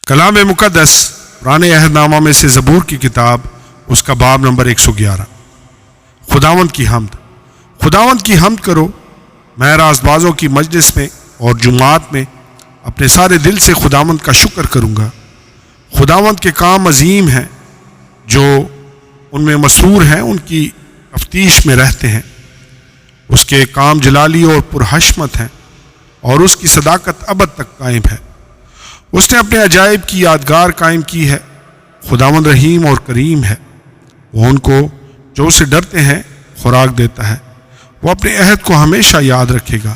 کلام مقدس پرانے عہد نامہ میں سے زبور کی کتاب، اس کا باب نمبر 111۔ خداوند کی حمد۔ خداوند کی حمد کرو، میں راست بازوں کی مجلس میں اور جمعات میں اپنے سارے دل سے خداوند کا شکر کروں گا۔ خداوند کے کام عظیم ہیں، جو ان میں مسرور ہیں ان کی تفتیش میں رہتے ہیں۔ اس کے کام جلالی اور پرحشمت ہیں، اور اس کی صداقت ابد تک قائم ہے۔ اس نے اپنے عجائب کی یادگار قائم کی ہے۔ خداوند رحیم اور کریم ہے، وہ ان کو جو اسے ڈرتے ہیں خوراک دیتا ہے۔ وہ اپنے عہد کو ہمیشہ یاد رکھے گا۔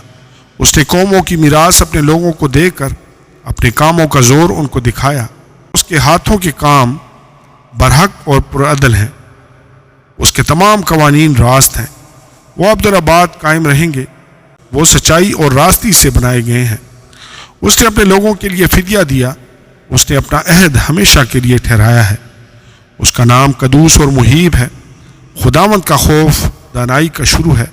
اس نے قوموں کی میراث اپنے لوگوں کو دے کر اپنے کاموں کا زور ان کو دکھایا۔ اس کے ہاتھوں کے کام برحق اور پرعدل ہیں، اس کے تمام قوانین راست ہیں۔ وہ ابدالآباد قائم رہیں گے، وہ سچائی اور راستی سے بنائے گئے ہیں۔ اس نے اپنے لوگوں کے لیے فدیہ دیا، اس نے اپنا عہد ہمیشہ کے لیے ٹھہرایا ہے۔ اس کا نام قدوس اور محیب ہے۔ خداوند کا خوف دانائی کا شروع ہے،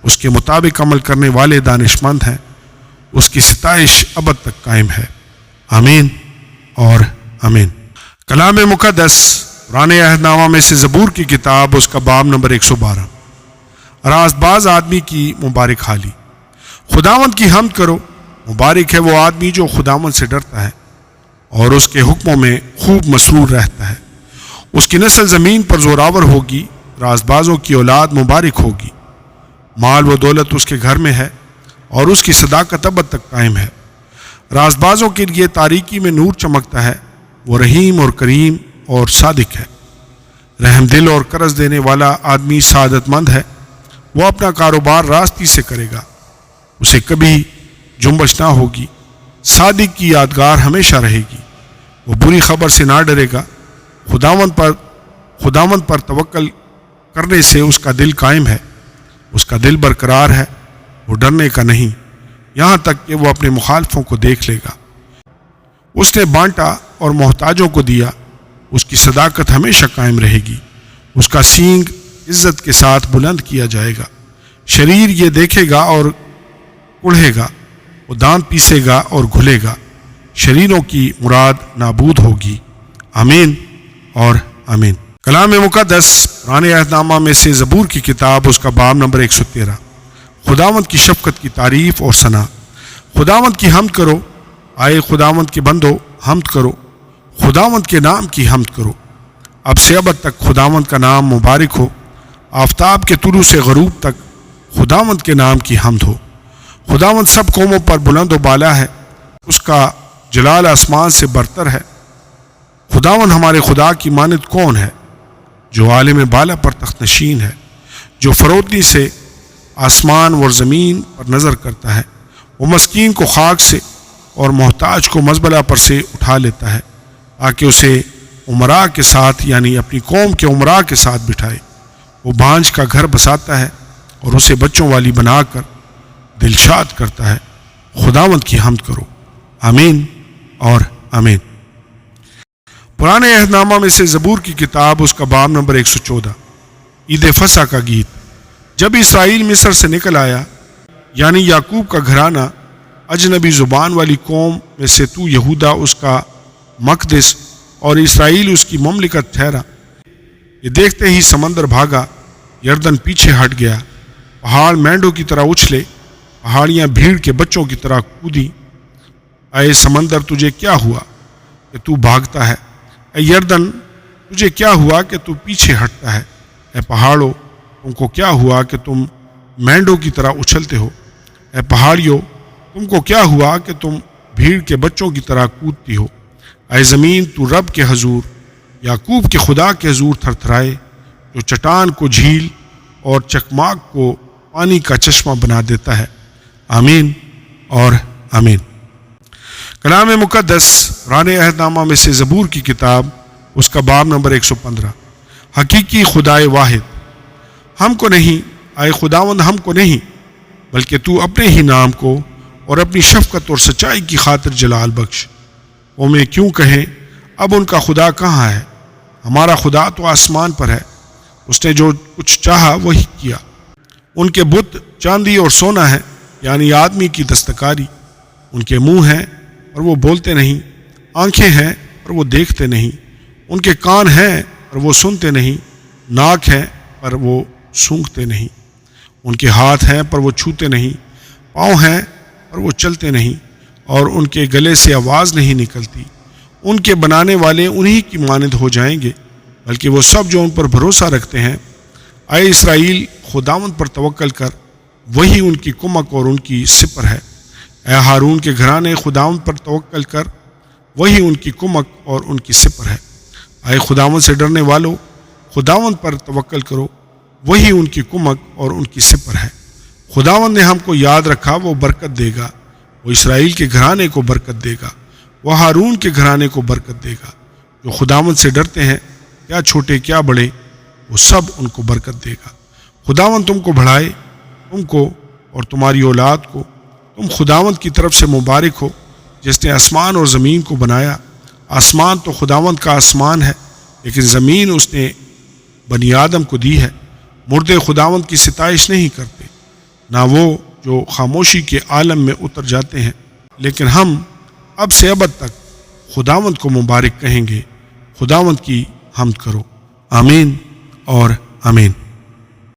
اس کے مطابق عمل کرنے والے دانشمند ہیں۔ اس کی ستائش ابد تک قائم ہے۔ آمین اور آمین۔ کلام مقدس پرانے عہد نامہ میں سے زبور کی کتاب، اس کا باب نمبر 112۔ راست باز آدمی کی مبارک حالی۔ خداوند کی حمد کرو، مبارک ہے وہ آدمی جو خداوند سے ڈرتا ہے اور اس کے حکموں میں خوب مسرور رہتا ہے۔ اس کی نسل زمین پر زوراور ہوگی، راست بازوں کی اولاد مبارک ہوگی۔ مال و دولت اس کے گھر میں ہے، اور اس کی صداقت ابد تک قائم ہے۔ راست بازوں کے لیے تاریکی میں نور چمکتا ہے، وہ رحیم اور کریم اور صادق ہے۔ رحم دل اور قرض دینے والا آدمی سعادت مند ہے، وہ اپنا کاروبار راستی سے کرے گا، اسے کبھی جنبش نہ ہوگی۔ صادق کی یادگار ہمیشہ رہے گی، وہ بری خبر سے نہ ڈرے گا۔ خداوند پر توکل کرنے سے اس کا دل قائم ہے، اس کا دل برقرار ہے، وہ ڈرنے کا نہیں، یہاں تک کہ وہ اپنے مخالفوں کو دیکھ لے گا۔ اس نے بانٹا اور محتاجوں کو دیا، اس کی صداقت ہمیشہ قائم رہے گی۔ اس کا سینگ عزت کے ساتھ بلند کیا جائے گا۔ شریر یہ دیکھے گا اور کڑھے گا، وہ دانت پیسے گا اور گھلے گا۔ شریروں کی مراد نابود ہوگی۔ آمین اور آمین۔ کلام مقدس پرانے عہد نامہ میں سے زبور کی کتاب، اس کا باب نمبر 113۔ خداوند کی شفقت کی تعریف اور ثنا۔ خداوند کی حمد کرو، آئے خداوند کے بندو حمد کرو، خداوند کے نام کی حمد کرو۔ اب سے ابد تک خداوند کا نام مبارک ہو، آفتاب کے طلوع سے غروب تک خداوند کے نام کی حمد ہو۔ خداوند سب قوموں پر بلند و بالا ہے، اس کا جلال آسمان سے برتر ہے۔ خداوند ہمارے خدا کی مانند کون ہے؟ جو عالم بالا پر تخت نشین ہے، جو فروتنی سے آسمان و زمین پر نظر کرتا ہے۔ وہ مسکین کو خاک سے اور محتاج کو مزبلہ پر سے اٹھا لیتا ہے، تاکہ اسے عمراء کے ساتھ یعنی اپنی قوم کے عمراء کے ساتھ بٹھائے۔ وہ بانجھ کا گھر بساتا ہے اور اسے بچوں والی بنا کر دلشاد کرتا ہے۔ خداوند کی حمد کرو۔ آمین اور آمین۔ پرانے عہد نامہ میں سے زبور کی کتاب، اس کا باب نمبر 114۔ عید فصح کا گیت۔ جب اسرائیل مصر سے نکل آیا، یعنی یعقوب کا گھرانہ اجنبی زبان والی قوم میں سے، تو یہودا اس کا مقدس اور اسرائیل اس کی مملکت ٹھہرا۔ یہ دیکھتے ہی سمندر بھاگا، یردن پیچھے ہٹ گیا، پہاڑ مینڈوں کی طرح اچھلے، پہاڑیاں بھیڑ کے بچوں کی طرح کودی۔ اے سمندر تجھے کیا ہوا کہ تو بھاگتا ہے؟ اے یردن تجھے کیا ہوا کہ تو پیچھے ہٹتا ہے؟ اے پہاڑوں تم کو کیا ہوا کہ تم مینڈوں کی طرح اچھلتے ہو؟ اے پہاڑیوں تم کو کیا ہوا کہ تم بھیڑ کے بچوں کی طرح کودتی ہو؟ اے زمین تو رب کے حضور، یعقوب کے خدا کے حضور تھرتھرائے، جو چٹان کو جھیل اور چکماک کو پانی کا چشمہ بنا دیتا ہے۔ آمین اور آمین۔ کلام مقدس پرانے عہد نامہ میں سے زبور کی کتاب، اس کا باب نمبر 115۔ حقیقی خدائے واحد، ہم کو نہیں، آئے خداوند ہم کو نہیں، بلکہ تو اپنے ہی نام کو اور اپنی شفقت اور سچائی کی خاطر جلال بخش۔ وہ میں کیوں کہیں اب ان کا خدا کہاں ہے؟ ہمارا خدا تو آسمان پر ہے، اس نے جو کچھ چاہا وہی کیا۔ ان کے بت چاندی اور سونا ہے، یعنی آدمی کی دستکاری۔ ان کے منہ ہیں اور وہ بولتے نہیں، آنکھیں ہیں پر وہ دیکھتے نہیں، ان کے کان ہیں پر وہ سنتے نہیں، ناک ہے پر وہ سونگھتے نہیں، ان کے ہاتھ ہیں پر وہ چھوتے نہیں، پاؤں ہیں پر وہ چلتے نہیں، اور ان کے گلے سے آواز نہیں نکلتی۔ ان کے بنانے والے انہی کی مانند ہو جائیں گے، بلکہ وہ سب جو ان پر بھروسہ رکھتے ہیں۔ اے اسرائیل، خداوند پر توکل کر، وہی ان کی کمک اور ان کی سپر ہے۔ اے ہارون کے گھرانے، خداوند پر توکل کر، وہی ان کی کمک اور ان کی سپر ہے۔ اے خداوند سے ڈرنے والو، خداوند پر توکل کرو، وہی ان کی کمک اور ان کی سپر ہے۔ خداوند نے ہم کو یاد رکھا، وہ برکت دے گا، وہ اسرائیل کے گھرانے کو برکت دے گا، وہ ہارون کے گھرانے کو برکت دے گا۔ جو خداوند سے ڈرتے ہیں، کیا چھوٹے کیا بڑے، وہ سب ان کو برکت دے گا۔ خداوند تم کو بڑھائے، تم کو اور تمہاری اولاد کو۔ تم خداوند کی طرف سے مبارک ہو، جس نے آسمان اور زمین کو بنایا۔ آسمان تو خداوند کا آسمان ہے، لیکن زمین اس نے بنی آدم کو دی ہے۔ مردے خداوند کی ستائش نہیں کرتے، نہ وہ جو خاموشی کے عالم میں اتر جاتے ہیں، لیکن ہم اب سے ابد تک خداوند کو مبارک کہیں گے۔ خداوند کی حمد کرو۔ آمین اور آمین۔